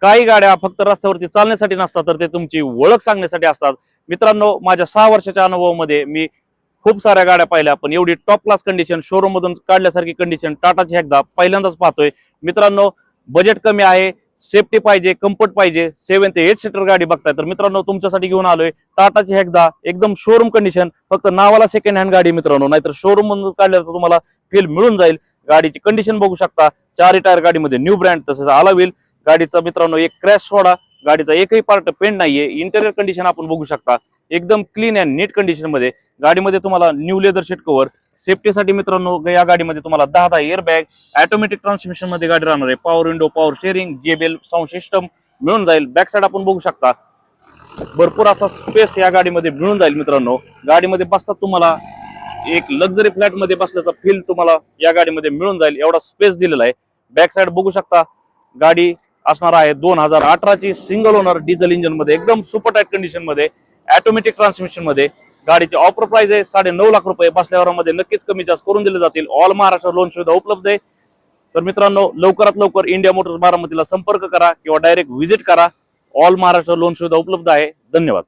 काही गाड्या फक्त रस्त्यावरती चालण्यासाठी नसतात, तर ते तुमची ओळख सांगण्यासाठी असतात. मित्रांनो, माझ्या 6 वर्षाच्या अनुभवामध्ये मी खूप साऱ्या गाड्या पाहिल्या, पण एवढी टॉप क्लास कंडिशन, शोरूम मधून काढल्यासारखी कंडिशन टाटाची एकदा पहिल्यांदाच पाहतोय. मित्रांनो, बजेट कमी आहे, सेफ्टी पाहिजे, कम्फर्ट पाहिजे, 7 ते 8 सीटर गाडी बघताय, तर मित्रांनो तुमच्यासाठी घेऊन आलोय टाटाची एकदा एकदम शोरूम कंडिशन. फक्त नावाला सेकंड हँड गाडी मित्रांनो, नाहीतर शोरूम मधून काढल्यावर तुम्हाला फील मिळून जाईल. गाडीची कंडिशन बघू शकता, 4 टायर गाडीमध्ये न्यू ब्रँड, तसेच अलाव्हिल. गाडीचा मित्रांनो एक क्रॅश सोडा, गाडीचा एकही पार्ट पेंट नाहीये. इंटेरियर कंडिशन आपण बघू शकता, एकदम क्लीन अँड नीट कंडिशन मध्ये. गाडीमध्ये तुम्हाला न्यू लेदर सीट कव्हर, सेफ्टीसाठी मित्रांनो या गाडीमध्ये तुम्हाला 10 एअर बॅग, ऑटोमॅटिक ट्रान्समिशन मध्ये गाडी राहणार आहे. Power window, power steering, JBL sound system मिळून जाईल. बॅक साइड आपण बघू शकता, भरपूर असा स्पेस या गाडीमध्ये मिळून जाईल. मित्रांनो, गाडीमध्ये बसतात तुम्हाला एक लक्झरी फ्लॅट मध्ये बसल्याचा फील तुम्हाला या गाडीमध्ये मिळून जाईल, एवढा स्पेस दिलेला आहे. बॅक साइड बघू शकता, गाडी असणार आहे 2018 ची सिंगल ओनर डिझेल इंजिन मध्ये, एकदम सुपर टाईट कंडिशन मध्ये, ऑटोमॅटिक ट्रान्समिशन मध्ये. गाडीची ऑफर प्राइस आहे 9.5 लाख रुपये. बसल्यावर मध्ये नक्कीच कमी जास्त करून दिले जातील. ऑल महाराष्ट्र लोन सुविधा उपलब्ध आहे. तर मित्रांनो, लवकरात लवकर इंडिया मोटर्स बारामतीला संपर्क करा किंवा डायरेक्ट व्हिजिट करा. ऑल महाराष्ट्र लोन सुविधा उपलब्ध आहे. धन्यवाद.